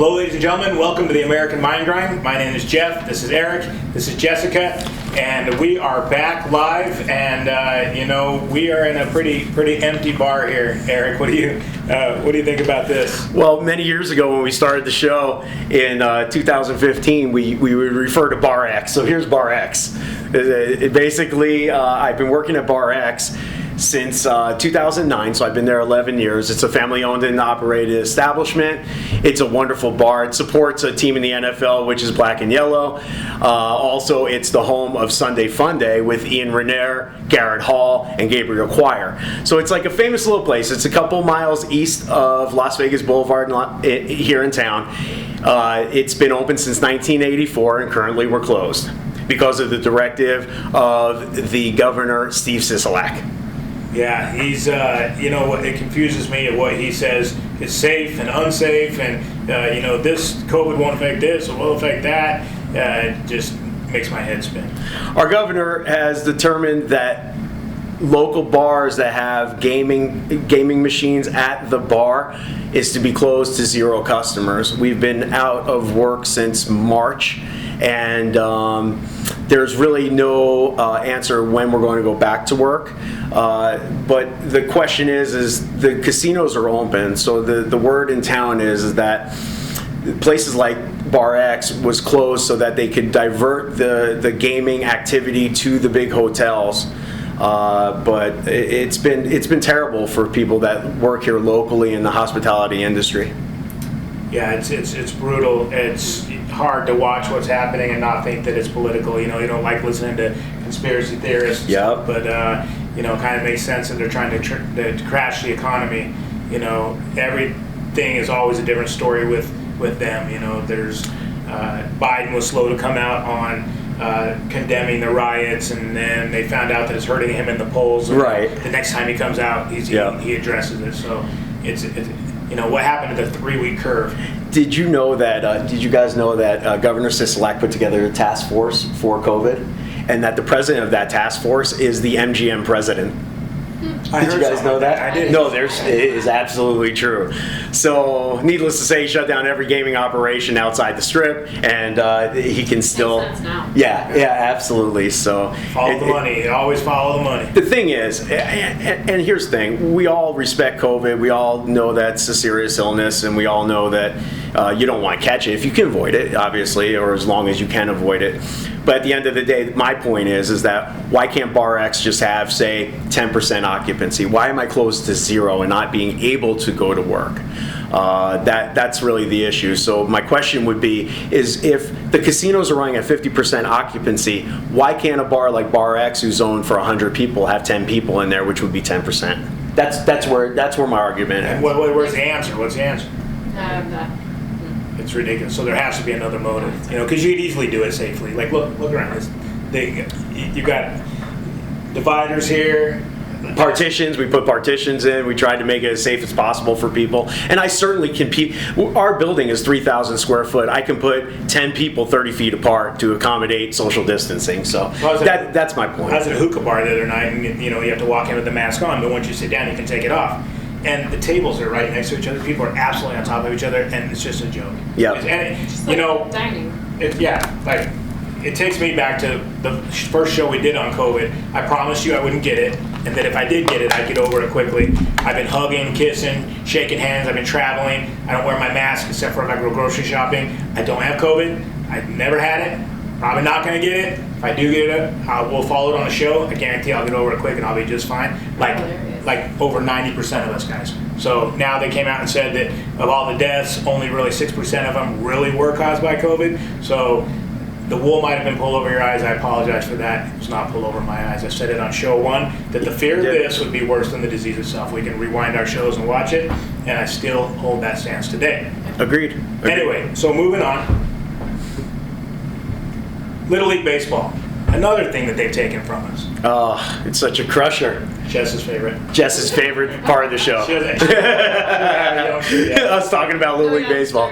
Hello, ladies and gentlemen. Welcome to the American Mindgrind. My name is Jeff. This is Eric. This is Jessica, and we are back live. And we are in a pretty empty bar here. Eric, what do you think about this? Well, many years ago when we started the show in 2015, we would refer to Bar X. So here's Bar X. Basically, I've been working at Bar X since 2009, so I've been there 11 years. It's a family-owned and operated establishment. It's a wonderful bar. It supports a team in the NFL, which is black and yellow. Also, it's the home of Sunday Fun Day with Ian Renier, Garrett Hall, and Gabriel Choir. So it's like a famous little place. It's a couple miles east of Las Vegas Boulevard here in town. It's been open since 1984, and currently we're closed because of the directive of the governor, Steve Sisolak. Yeah, he's, it confuses me at what he says is safe and unsafe, and, this COVID won't affect this, it will affect that. It just makes my head spin. Our governor has determined that local bars that have gaming machines at the bar is to be closed to zero customers. We've been out of work since March, and there's really no answer when we're going to go back to work. But the question is the casinos are open, so the word in town is that places like Bar X was closed so that they could divert the gaming activity to the big hotels. But it's been terrible for people that work here locally in the hospitality industry. Yeah, it's brutal. It's hard to watch what's happening and not think that it's political. You don't like listening to conspiracy theorists. Yep. But kind of makes sense that they're trying to crash the economy. Everything is always a different story with them. There's Biden was slow to come out on condemning the riots, and then they found out that it's hurting him in the polls. Right. The next time he comes out, he addresses it. So it's what happened to the 3-week curve. Did you know that? Did you guys know that Governor Sisolak put together a task force for COVID, and that the president of that task force is the MGM president? Did you guys know that? I did. No, it is absolutely true. So, needless to say, he shut down every gaming operation outside the Strip, and he can still. Makes sense now. Yeah, absolutely. So follow the money. Always follow the money. The thing is, and here's the thing: we all respect COVID. We all know that's a serious illness, and we all know that you don't want to catch it if you can avoid it, obviously, or as long as you can avoid it. But at the end of the day, my point is that why can't Bar X just have, say, 10% occupancy? Why am I closed to zero and not being able to go to work? That's really the issue. So my question would be, is if the casinos are running at 50% occupancy, why can't a bar like Bar X, who's owned for 100 people, have 10 people in there, which would be 10%? That's where my argument is. And where's the answer? What's the answer? That. It's ridiculous. So there has to be another motive, because you could easily do it safely. Like look around this. You got dividers here. Partitions, we put partitions in. We tried to make it as safe as possible for people. And I certainly compete. Our building is 3,000 square foot. I can put 10 people 30 feet apart to accommodate social distancing. So that's my point. I was at a hookah bar the other night, and you have to walk in with the mask on, but once you sit down, you can take it off. And the tables are right next to each other. People are absolutely on top of each other, and it's just a joke. Yeah. And dining. It takes me back to the first show we did on COVID. I promised you I wouldn't get it, and that if I did get it, I'd get over it quickly. I've been hugging, kissing, shaking hands. I've been traveling. I don't wear my mask except for if I go grocery shopping. I don't have COVID. I've never had it. Probably not going to get it. If I do get it, we'll follow it on the show. I guarantee I'll get over it quick, and I'll be just fine. Like over 90% of us guys. So now they came out and said that of all the deaths, only really 6% of them really were caused by COVID. So the wool might have been pulled over your eyes. I apologize for that. It was not pulled over my eyes. I said it on show 1 that the fear of this would be worse than the disease itself. We can rewind our shows and watch it, and I still hold that stance today. Agreed. Anyway, so moving on. Little League Baseball. Another thing that they've taken from us. Oh, it's such a crusher. Jess's favorite. Jess's favorite part of the show. Us talking about Little League Baseball.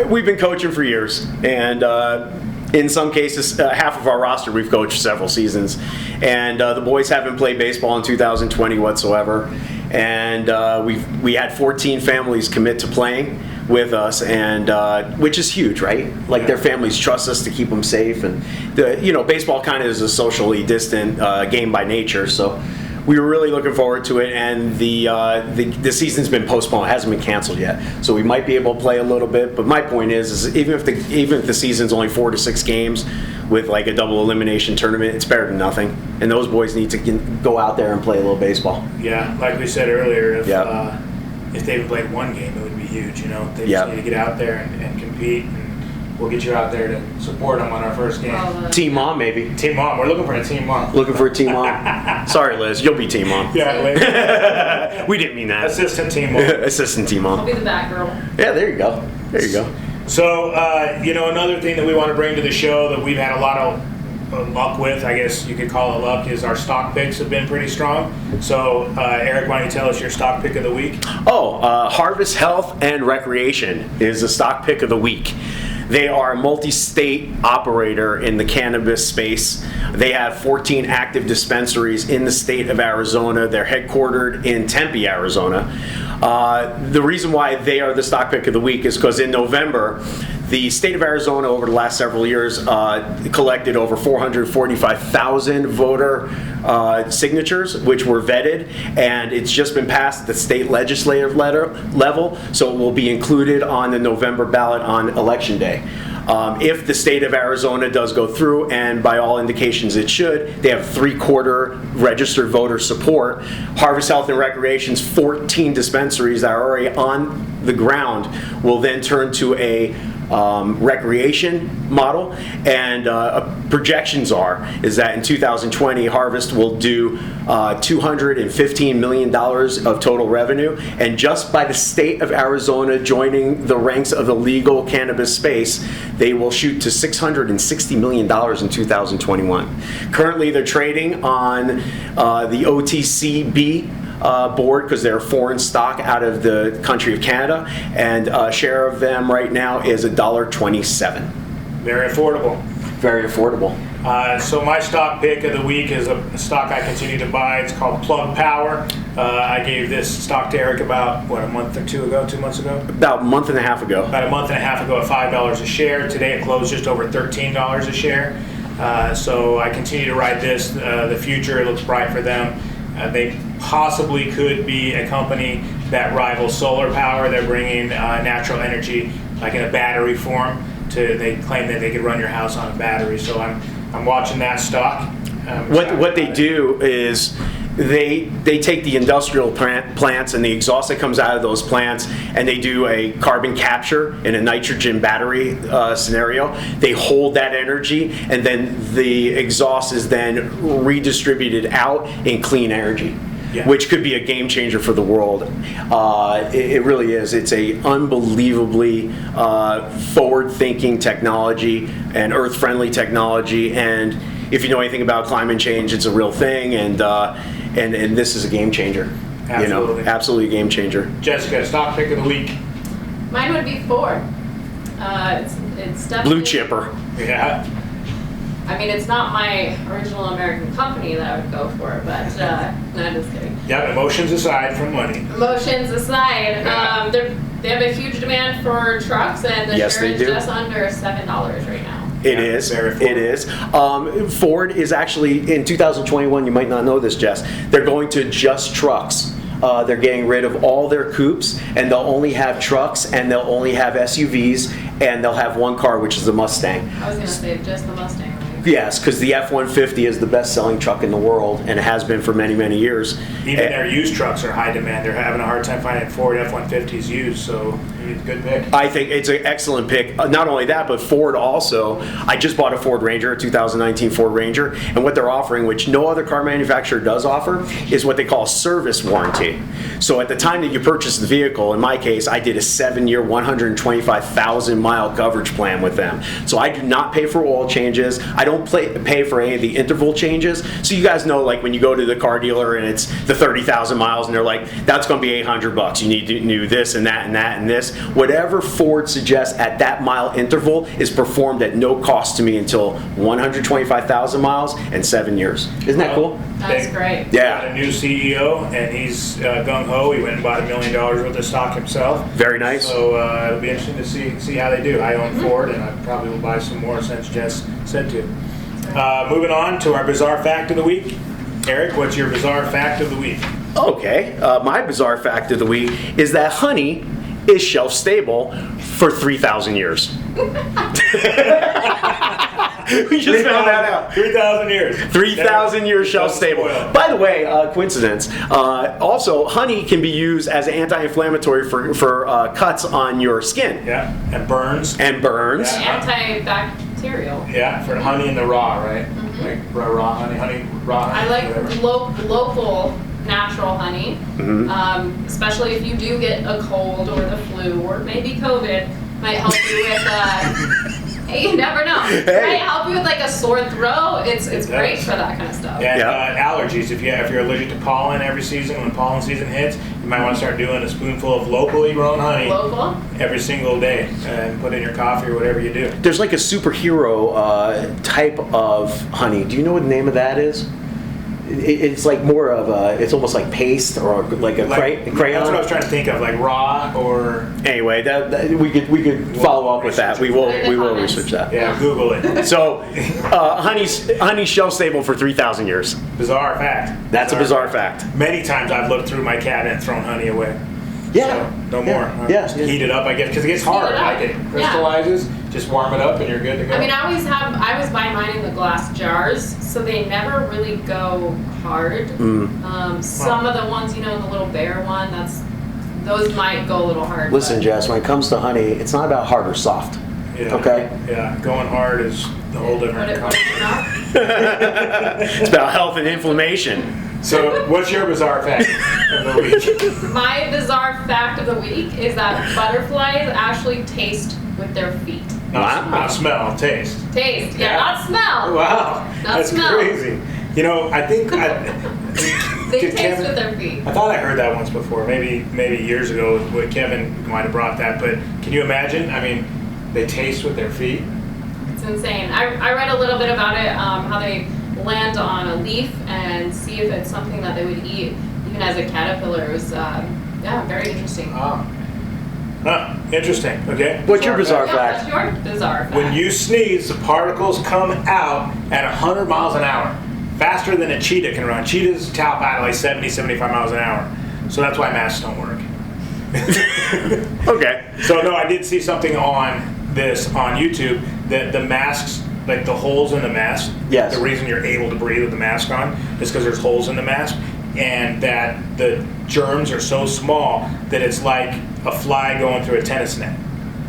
We've been coaching for years, and in some cases, half of our roster we've coached several seasons, and the boys haven't played baseball in 2020 whatsoever. And we had 14 families commit to playing. with us, and which is huge, right? Like their families trust us to keep them safe, and baseball kind of is a socially distant game by nature, so we were really looking forward to it. And the season's been postponed; it hasn't been canceled yet, so we might be able to play a little bit. But my point is even if the season's only 4 to 6 games with like a double elimination tournament, it's better than nothing. And those boys need to go out there and play a little baseball. Yeah, like we said earlier, if they even played one game, it would be huge. They just need to get out there and compete, and we'll get you out there to support them on our first game. Team mom, maybe. Team mom. We're looking for a team mom. Looking for a team mom. Sorry, Liz, you'll be team mom. Yeah, Liz. We didn't mean that. Assistant team mom. Assistant team mom. I'll be the back girl. Yeah, there you go. There you go. So, another thing that we want to bring to the show that we've had a lot of luck with, I guess you could call it luck, is our stock picks have been pretty strong. So, Eric, why don't you tell us your stock pick of the week? Harvest Health and Recreation is the stock pick of the week. They are a multi-state operator in the cannabis space. They have 14 active dispensaries in the state of Arizona. They're headquartered in Tempe, Arizona. The reason why they are the stock pick of the week is because in November, the state of Arizona over the last several years collected over 445,000 voter signatures, which were vetted, and it's just been passed at the state legislative level, so it will be included on the November ballot on Election Day. If the state of Arizona does go through, and by all indications it should, they have 3/4 registered voter support. Harvest Health and Recreation's 14 dispensaries that are already on the ground will then turn to a recreation model, and projections is that in 2020 Harvest will do $215 million of total revenue, and just by the state of Arizona joining the ranks of the legal cannabis space, they will shoot to $660 million in 2021. Currently they're trading on the OTCB board because they're foreign stock out of the country of Canada, and a share of them right now is $1.27. Very affordable. Very affordable. So my stock pick of the week is a stock I continue to buy. It's called Plug Power. I gave this stock to Eric about, a month or 2 months ago? About a month and a half ago. About a month and a half ago at $5 a share. Today it closed just over $13 a share. So I continue to ride this. The future looks bright for them. They possibly could be a company that rivals solar power. They're bringing natural energy, like in a battery form. They claim that they could run your house on a battery. So I'm watching that stock. What they do is they take the industrial plants and the exhaust that comes out of those plants, and they do a carbon capture in a nitrogen battery scenario. They hold that energy, and then the exhaust is then redistributed out in clean energy. Yeah. Which could be a game changer for the world. It really is. It's a unbelievably forward-thinking technology and earth-friendly technology. And if you know anything about climate change, it's a real thing. And this is a game changer. Absolutely. Absolutely a game changer. Jessica, stock pick of the week. Mine would be Ford. It's definitely Blue chipper. Yeah. I mean, it's not my original American company that I would go for, but no, just kidding. Yeah, emotions aside from money. Emotions aside, they have a huge demand for trucks, and the share is just under $7 right now. It is. It is. Ford is actually, in 2021, you might not know this, Jess, they're going to just trucks. They're getting rid of all their coupes, and they'll only have trucks, and they'll only have SUVs, and they'll have one car, which is the Mustang. I was going to say just the Mustang. Yes, because the F-150 is the best-selling truck in the world, and it has been for many, many years. Even their used trucks are high demand. They're having a hard time finding Ford F-150s used, so it's a good pick. I think it's an excellent pick. Not only that, but Ford also. I just bought a Ford Ranger, a 2019 Ford Ranger, and what they're offering, which no other car manufacturer does offer, is what they call service warranty. So at the time that you purchase the vehicle, in my case, I did a 7-year, 125,000-mile coverage plan with them. So I do not pay for oil changes. I don't don't pay for any of the interval changes. So you guys know, like when you go to the car dealer and it's the 30,000 miles and they're like, that's going to be $800. You need to do this and that and that and this. Whatever Ford suggests at that mile interval is performed at no cost to me until 125,000 miles and 7 years. Isn't that cool? That's great. Yeah. Got a new CEO, and he's gung-ho. He went and bought $1 million worth of stock himself. Very nice. So it'll be interesting to see how they do. I own Ford, and I probably will buy some more since Jess said to. Moving on to our bizarre fact of the week. Eric, what's your bizarre fact of the week? Okay, my bizarre fact of the week is that honey is shelf stable for 3,000 years. We just found that out. 3,000 years. 3,000 years shelf stable. By the way, coincidence. Also, honey can be used as an anti-inflammatory for cuts on your skin. Yeah, and burns. Yeah. Antibacterial. Yeah, for honey in the raw, right? Like raw honey. I like local natural honey, especially if you do get a cold or the flu or maybe COVID. Might help you with. You never know. Might help you with like a sore throat. It's great for that kind of stuff. And allergies. If you're allergic to pollen every season, when pollen season hits, you might want to start doing a spoonful of locally grown honey every single day and put in your coffee or whatever you do. There's like a superhero type of honey. Do you know what the name of that is? It's like more of a, it's almost like paste or like a crayon. That's what I was trying to think of, like raw or. Anyway, that we could follow up with that. We will research that. Yeah, Google it. So, honey's shelf stable for 3,000 years. Bizarre fact. That's a bizarre fact. Many times I've looked through my cabinet and thrown honey away. Yeah. So, no more. Yeah. Heat it up, I guess, because it gets hard. Like it crystallizes. Just warm it up and you're good to go. I mean, I always buy mine in the glass jars, so they never really go hard. Some of the ones, in the little bear one, those might go a little hard. Listen, Jess, when it comes to honey, it's not about hard or soft. Yeah. Okay? Yeah, going hard is the whole different concept. It's about health and inflammation. So, what's your bizarre fact of the week? My bizarre fact of the week is that butterflies actually taste with their feet. Not smell, taste. Taste, not smell. Wow, that's smell. crazy. I think they taste with their feet. I thought I heard that once before, maybe years ago. What Kevin might have brought that, but can you imagine? I mean, they taste with their feet. It's insane. I read a little bit about it, how they land on a leaf and see if it's something that they would eat, even as a caterpillar. It was, very interesting. Interesting. Okay. What's your bizarre fact? What's your bizarre fact? When you sneeze, the particles come out at 100 miles an hour, faster than a cheetah can run. Cheetahs tap out at like 70, 75 miles an hour. So that's why masks don't work. Okay. So no, I did see something on YouTube that the masks, like the holes in the mask, yes. The reason you're able to breathe with the mask on is because there's holes in the mask, and that the germs are so small that it's like a fly going through a tennis net.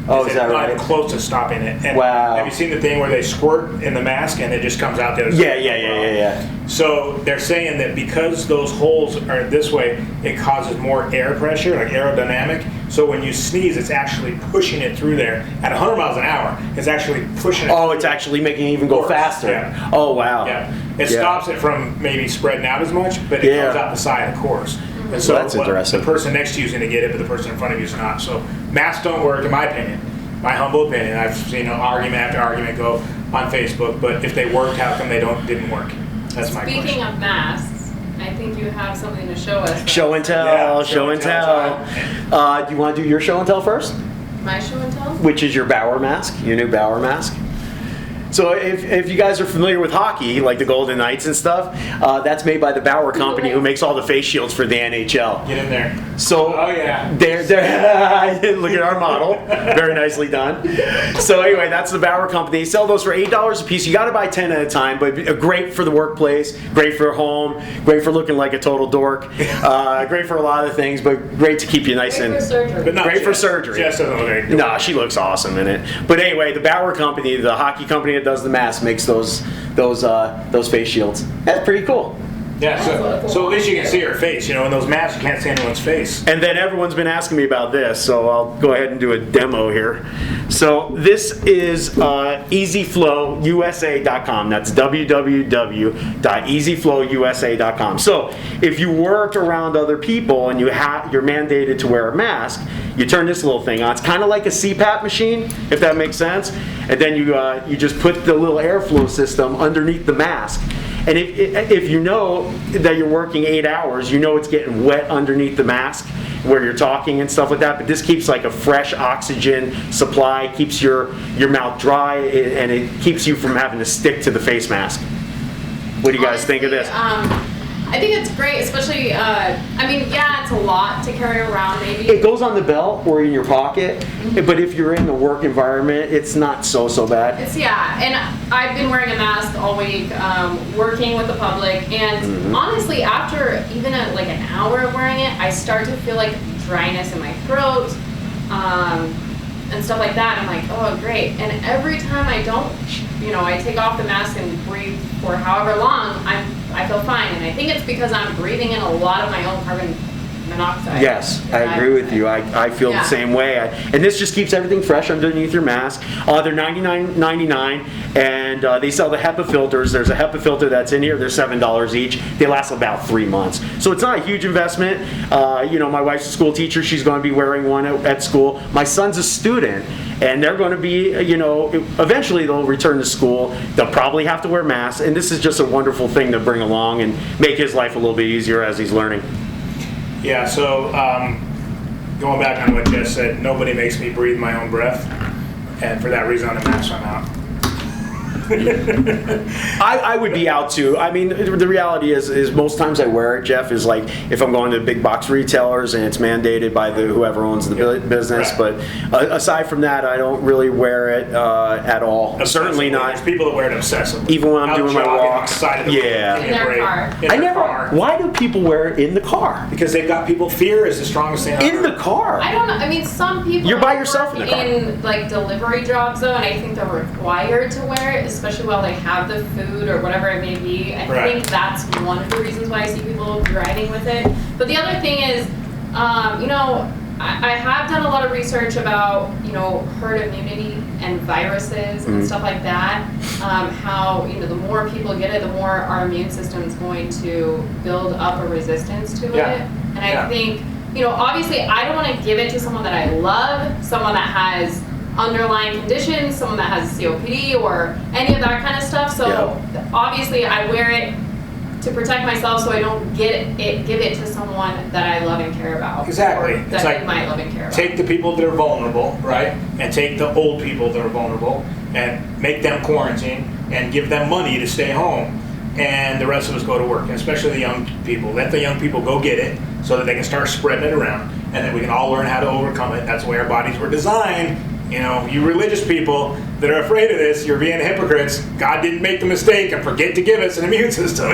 Oh, is that right? Not close to stopping it. And wow. Have you seen the thing where they squirt in the mask and it just comes out the other side? Yeah. So they're saying that because those holes are this way, it causes more air pressure, like aerodynamic. So when you sneeze, it's actually pushing it through there at 100 miles an hour. It's actually pushing it. Oh, it's actually making it even go faster. Yeah. Oh, wow. Yeah. It stops it from maybe spreading out as much, but it comes out the side, of course. And so that's interesting. The person next to you is going to get it, but the person in front of you is not. So masks don't work, in my opinion. My humble opinion. I've seen argument after argument go on Facebook, but if they worked, how come they didn't work? That's my question. Speaking of masks, I think you have something to show us. Show and tell. Yeah, show and tell. Do you want to do your show and tell first? My show and tell? Which is your Bauer mask, your new Bauer mask. So if you guys are familiar with hockey, like the Golden Knights and stuff, that's made by the Bauer company, who makes all the face shields for the NHL. Get in there. So they're look at our model, very nicely done. So anyway, that's the Bauer company. They sell those for $8 a piece. You got to buy 10 at a time, but great for the workplace, great for home, great for looking like a total dork, great for a lot of things, but great to keep you nice great and for surgery. But great for surgery. Jess doesn't look like No, she looks awesome in it. But anyway, the Bauer company, the hockey company that does the mask, makes those face shields. That's pretty cool. Yeah, so at least you can see her face. You know, in those masks, you can't see anyone's face. And then everyone's been asking me about this, so I'll go ahead and do a demo here. So this is easyflowusa.com. That's www.easyflowusa.com. So if you work around other people and you're mandated to wear a mask, you turn this little thing on. It's kind of like a CPAP machine, if that makes sense. And then you just put the little airflow system underneath the mask. And if you know that you're working 8 hours, you know it's getting wet underneath the mask where you're talking and stuff like that. But this keeps like a fresh oxygen supply, keeps your mouth dry, and it keeps you from having to stick to the face mask. What do you guys think of this? I think it's great, especially, it's a lot to carry around maybe. It goes on the belt or in your pocket, but if you're in the work environment, it's not so bad. And I've been wearing a mask all week, working with the public, and honestly, after even an hour of wearing it, I start to feel like dryness in my throat, and stuff like that. I'm like, oh, great. And every time I don't, I take off the mask and breathe for however long, I feel fine. And I think it's because I'm breathing in a lot of my own carbon monoxide. Yes, I agree with you. I feel the same way. And this just keeps everything fresh underneath your mask. They're $99.99, and they sell the HEPA filters. There's a HEPA filter that's in here. They're $7 each. They last about 3 months. So it's not a huge investment. My wife's a school teacher. She's going to be wearing one at school. My son's a student, and they're going to be, eventually they'll return to school. They'll probably have to wear masks, and this is just a wonderful thing to bring along and make his life a little bit easier as he's learning. Yeah, so going back on what Jess said, nobody makes me breathe my own breath, and for that reason on the mask I'm out. I would be out too. I mean, the reality is most times I wear it, Jeff, is like if I'm going to big box retailers and it's mandated by whoever owns the business. Right. But aside from that, I don't really wear it at all. Obsessively. Certainly not. There's people that wear it obsessively. Even when I'm doing my walks. In their car. Why do people wear it in the car? Because they've got people. Fear is the strongest thing. In the car. I don't know. I mean, some people. You're by yourself in the car. In delivery jobs though, and I think they're required to wear it, especially while they have the food or whatever it may be. I think that's one of the reasons why I see people driving with it. But the other thing is, I have done a lot of research about, herd immunity and viruses and stuff like that. How, the more people get it, the more our immune system is going to build up a resistance to it. And I think, obviously I don't want to give it to someone that I love, someone that has underlying conditions, someone that has COPD or any of that kind of stuff. So obviously I wear it to protect myself so I don't give it to someone that I love and care about. Exactly. Or that I might love and care about. Take the people that are vulnerable, right? And take the old people that are vulnerable and make them quarantine and give them money to stay home. And the rest of us go to work, and especially the young people. Let the young people go get it so that they can start spreading it around, and then we can all learn how to overcome it. That's the way our bodies were designed. You religious people that are afraid of this, you're being hypocrites. God didn't make the mistake and forget to give us an immune system.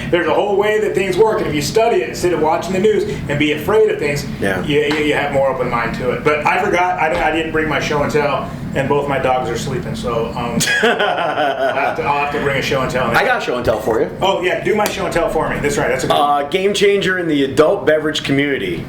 There's a whole way that things work, and if you study it instead of watching the news and be afraid of things, you have more open mind to it. But I forgot, I didn't bring my show and tell, and both my dogs are sleeping, so I'll have to bring a show and tell. I got a show and tell for you. Oh yeah, do my show and tell for me. That's right. That's a good one. Game changer in the adult beverage community.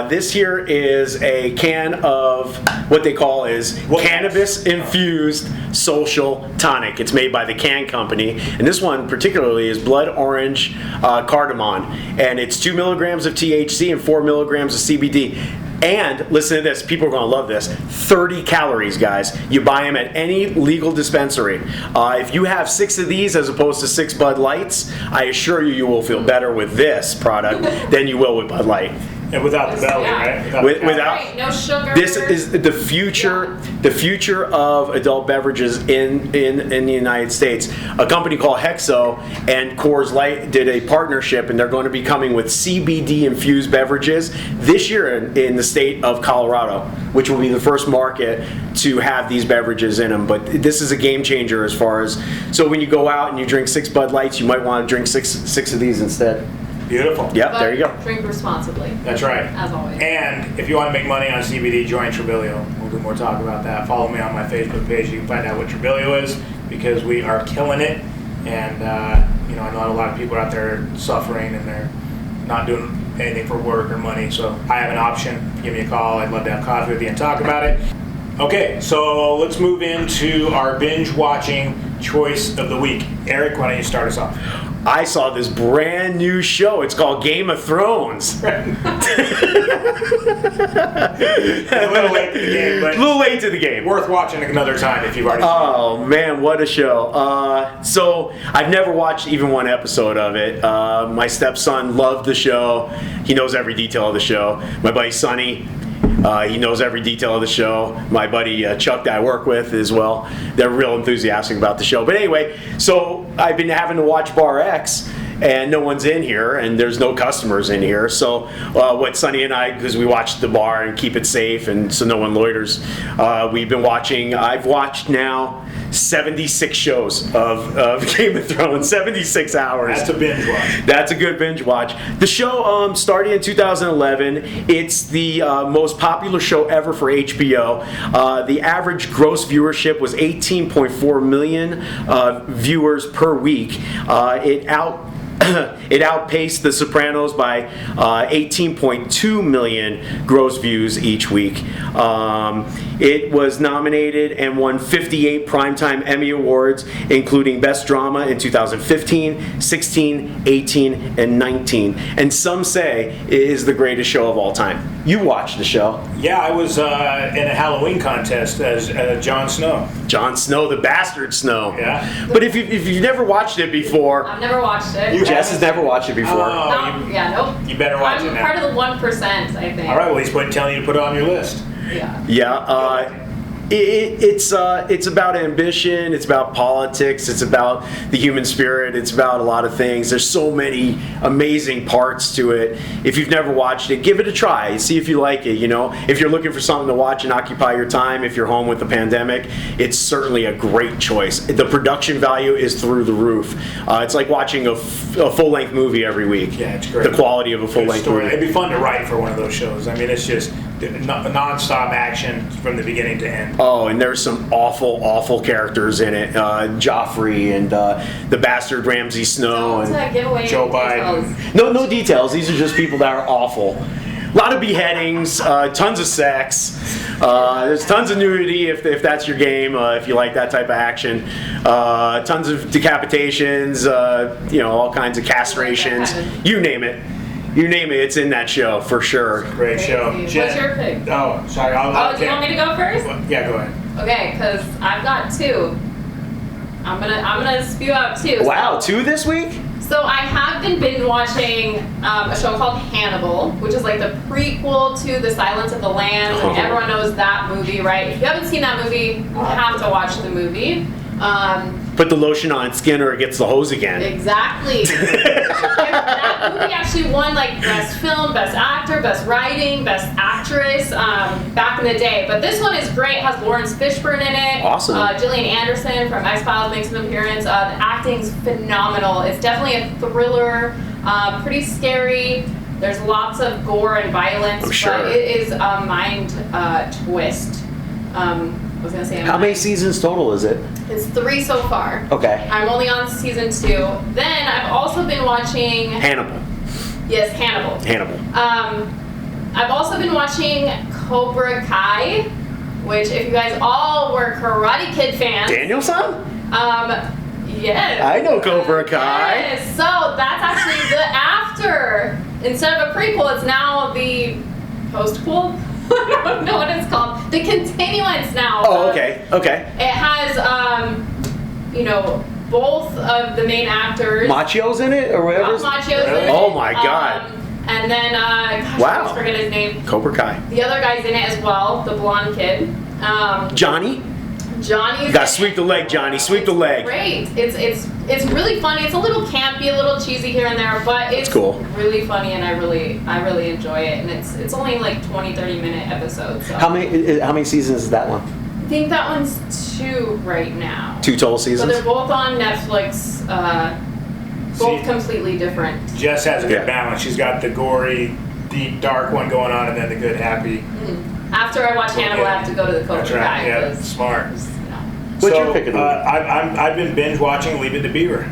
This here is a can of what they call cannabis-infused social tonic. It's made by the Can Company, and this one particularly is blood orange cardamom, and it's 2 milligrams of THC and 4 milligrams of CBD. And listen to this, people are going to love this, 30 calories, guys. You buy them at any legal dispensary. If you have 6 of these as opposed to 6 Bud Lights, I assure you will feel better with this product than you will with Bud Light. And without the belly, right? Without no sugar. This is the future. Yeah. The future of adult beverages in the United States. A company called Hexo and Coors Light did a partnership, and they're going to be coming with CBD infused beverages this year in the state of Colorado, which will be the first market to have these beverages in them. But this is a game changer as far as, so when you go out and you drink 6 Bud Lights, you might want to drink six of these instead. Beautiful. Yep, there you go. Drink responsibly. That's right. As always. And if you want to make money on CBD, join Trebilio. We'll do more talk about that. Follow me on my Facebook page. You can find out what Trebilio is, because we are killing it. And I know a lot of people are out there suffering and they're not doing anything for work or money. So I have an option. Give me a call. I'd love to have coffee with you and talk about it. Okay, so let's move into our binge watching choice of the week. Eric, why don't you start us off? I saw this brand new show. It's called Game of Thrones. A little late to the game, but a little late to the game. Worth watching another time if you've already seen it. Oh man, what a show. So I've never watched even one episode of it. My stepson loved the show. He knows every detail of the show. My buddy Sonny, he knows every detail of the show. My buddy Chuck that I work with as well. They're real enthusiastic about the show. But anyway, so I've been having to watch Bar X, and no one's in here, and there's no customers in here. So what Sonny and I, because we watch the bar and keep it safe, and so no one loiters, we've been watching. I've watched now 76 shows of Game of Thrones, 76 hours. That's a binge watch. That's a good binge watch. The show started in 2011. It's the most popular show ever for HBO. The average gross viewership was 18.4 million viewers per week. It outpaced The Sopranos by 18.2 million gross views each week. It was nominated and won 58 Primetime Emmy Awards, including Best Drama in 2015, 16, 18, and 19. And some say it is the greatest show of all time. You watched the show. Yeah, I was in a Halloween contest as Jon Snow. Jon Snow, the bastard Snow. Yeah. But if you've never watched it before, I've never watched it. Jess has never watched it before. Nope. You better watch it I'm now. part of the 1%, I think. All right, well, he's telling you to put it on your list. Yeah. Yeah, it's about ambition. It's about politics. It's about the human spirit. It's about a lot of things. There's so many amazing parts to it. If you've never watched it, give it a try. See if you like it. If you're looking for something to watch and occupy your time, if you're home with the pandemic, it's certainly a great choice. The production value is through the roof. It's like watching a full-length movie every week. Yeah, it's great. The quality of a full-length movie. It'd be fun to write for one of those shows. I mean, it's just non-stop action from the beginning to end. Oh, and there's some awful characters in it. Joffrey and the bastard Ramsay Snow and Give away Joe details. Biden. no details. These are just people that are awful. A lot of beheadings, tons of sex. There's tons of nudity if that's your game. If you like that type of action, tons of decapitations. All kinds of castrations. You name it. You name it, it's in that show for sure. Great show. What's your pick? Oh, sorry. Do you want me to go first? Yeah, go ahead. Okay, because I've got two. I'm gonna spew out two. Wow, two this week? So I have been binge watching a show called Hannibal, which is like the prequel to The Silence of the Lambs, and everyone knows that movie, right? If you haven't seen that movie, you have to watch the movie. Put the lotion on skin or it gets the hose again. Exactly. That movie actually won like Best Film, Best Actor, Best Writing, Best Actress back in the day. But this one is great. It has Lawrence Fishburne in it. Awesome. Gillian Anderson from X-Files makes an appearance. The acting's phenomenal. It's definitely a thriller, pretty scary. There's lots of gore and violence, I'm sure. but it is a mind twist. I was gonna say. How many seasons total is it? It's 3 so far. Okay. I'm only on season 2. Then I've also been watching. Hannibal. Yes, Hannibal. I've also been watching Cobra Kai, which if you guys all were Karate Kid fans. Daniel-san? Yes. I know Cobra Kai. Yes. So that's actually the after. Instead of a prequel, it's now the post-quel. I don't know what it's called. The continuance now. Oh, okay. It has, both of the main actors. Machio's in it or whatever? Machio's in it. Oh my God. And then, wow. I always forget his name. Cobra Kai. The other guy's in it as well, the blonde kid. Johnny? Johnny's You gotta sweep the leg, Johnny. Sweep the leg. Great. It's really funny. It's a little campy, a little cheesy here and there, but it's cool. Really funny, and I really enjoy it. And it's only like 20-30 minute episodes. So. How many seasons is that one? I think that one's 2 right now. 2 total So seasons? they're both on Netflix. Both completely different. Jess has a good balance. She's got the gory, deep, dark one going on, and then the good, happy. After I watch Hannibal, I have to go to the Cobra That's right. Kai. Yeah, smart. What's your pick of the week? I've been binge watching Leave It to Beaver.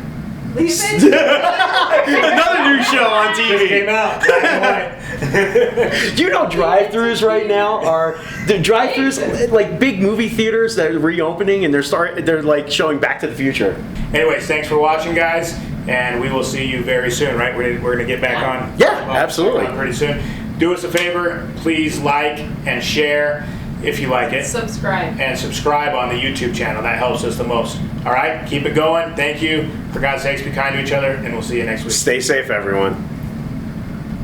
Leave it. Another new show on Just came TV. out. Black and white. Do you know drive-thrus right now are the drive-thrus like big movie theaters that are reopening and they're like showing Back to the Future. Anyways, thanks for watching, guys, and we will see you very soon. Right? We're gonna get back on. Yeah, absolutely. Pretty soon. Do us a favor, please like and share if you like it. Subscribe. And subscribe on the YouTube channel. That helps us the most. All right? Keep it going. Thank you. For God's sakes, be kind to each other, and we'll see you next week. Stay safe, everyone.